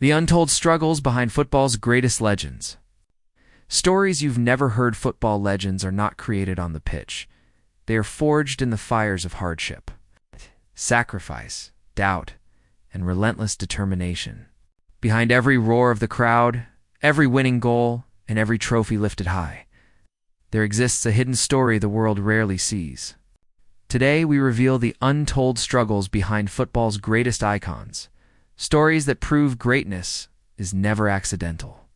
The untold struggles behind football's greatest legends. Stories you've never heard. Football legends are not created on the pitch. They are forged in the fires of hardship, sacrifice, doubt, and relentless determination. Behind every roar of the crowd, every winning goal, and every trophy lifted high, there exists a hidden story the world rarely sees. Today, we reveal the untold struggles behind football's greatest icons, stories that prove greatness is never accidental.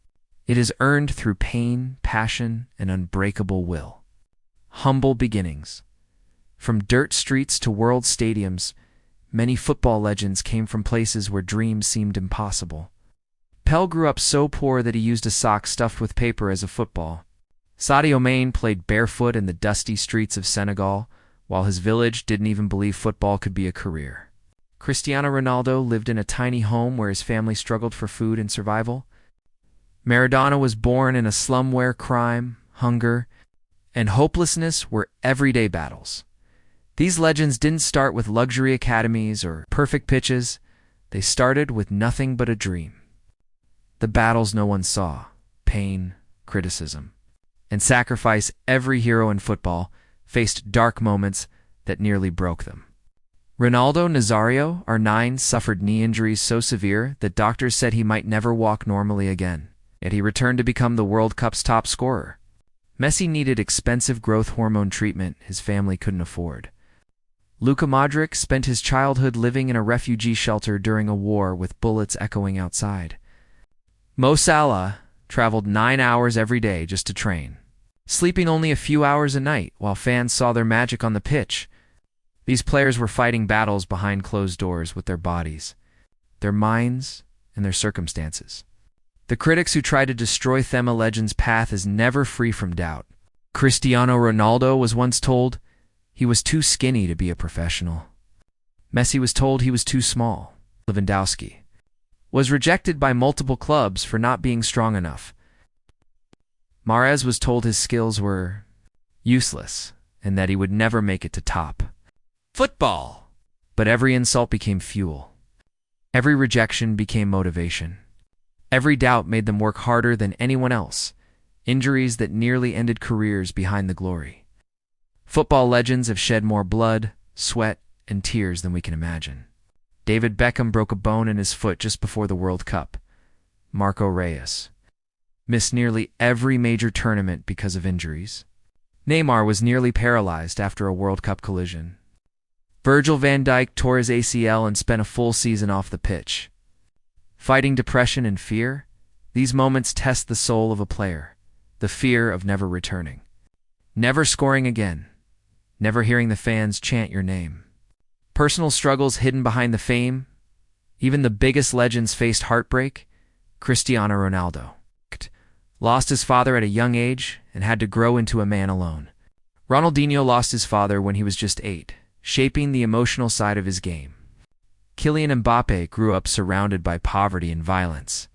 It is earned through pain, passion, and unbreakable will. Humble beginnings. From dirt streets to world stadiums, many football legends came from places where dreams seemed impossible. Pelé grew up so poor that he used a sock stuffed with paper as a football. Sadio Mane played barefoot in the dusty streets of Senegal, while his village didn't even believe football could be a career. Cristiano Ronaldo lived in a tiny home where his family struggled for food and survival. Maradona was born in a slum where crime, hunger, and hopelessness were everyday battles. These legends didn't start with luxury academies or perfect pitches. They started with nothing but a dream. The battles no one saw, pain, criticism, and sacrifice. Every hero in football faced dark moments that nearly broke them. Ronaldo Nazario, R9, suffered knee injuries so severe that doctors said he might never walk normally again, yet he returned to become the World Cup's top scorer. Messi needed expensive growth hormone treatment his family couldn't afford. Luka Modrić spent his childhood living in a refugee shelter during a war with bullets echoing outside. Mo Salah traveled 9 hours every day just to train, sleeping only a few hours a night while fans saw their magic on the pitch. These players were fighting battles behind closed doors with their bodies, their minds, and their circumstances. The critics who tried to destroy them. A legend's path is never free from doubt. Cristiano Ronaldo was once told he was too skinny to be a professional. Messi was told he was too small. Lewandowski was rejected by multiple clubs for not being strong enough. Mahrez was told his skills were useless and that he would never make it to top football. But every insult became fuel. Every rejection became motivation. Every doubt made them work harder than anyone else. Injuries that nearly ended careers behind the glory. Football legends have shed more blood, sweat, and tears than we can imagine. David Beckham broke a bone in his foot just before the World Cup. Marco Reyes missed nearly every major tournament because of injuries. Neymar was nearly paralyzed after a World Cup collision. Virgil van Dijk tore his ACL and spent a full season off the pitch. Fighting depression and fear, these moments test the soul of a player. The fear of never returning, never scoring again, never hearing the fans chant your name. Personal struggles hidden behind the fame. Even the biggest legends faced heartbreak. Cristiano Ronaldo lost his father at a young age and had to grow into a man alone. Ronaldinho lost his father when he was just 8, shaping the emotional side of his game. Kylian Mbappe grew up surrounded by poverty and violence.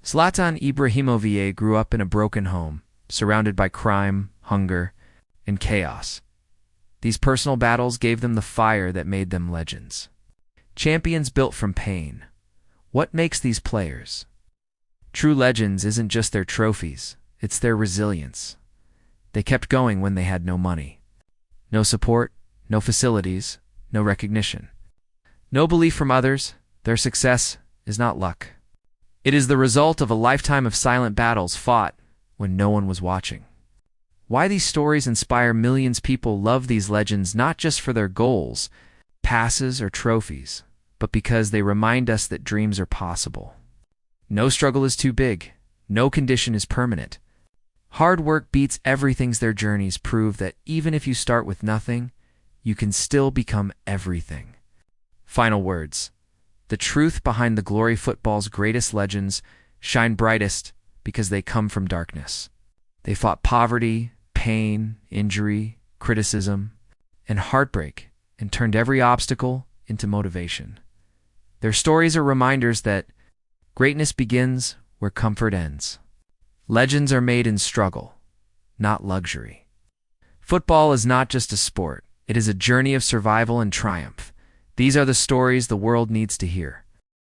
Zlatan Ibrahimovic grew up in a broken home, surrounded by crime, hunger, and chaos. These personal battles gave them the fire that made them legends. Champions built from pain. What makes these players? True legends isn't just their trophies, it's their resilience. They kept going when they had no money, no support, no facilities, no recognition, no belief from others. Their success is not luck. It is the result of a lifetime of silent battles fought when no one was watching. Why these stories inspire millions. People love these legends not just for their goals, passes, or trophies, but because they remind us that dreams are possible. No struggle is too big. No condition is permanent. Hard work beats everything. Their journeys prove that even if you start with nothing, you can still become everything. Final words. The truth behind the glory. Football's greatest legends shine brightest because they come from darkness. They fought poverty, pain, injury, criticism, and heartbreak, and turned every obstacle into motivation. Their stories are reminders that greatness begins where comfort ends. Legends are made in struggle, not luxury. Football is not just a sport. It is a journey of survival and triumph. These are the stories the world needs to hear.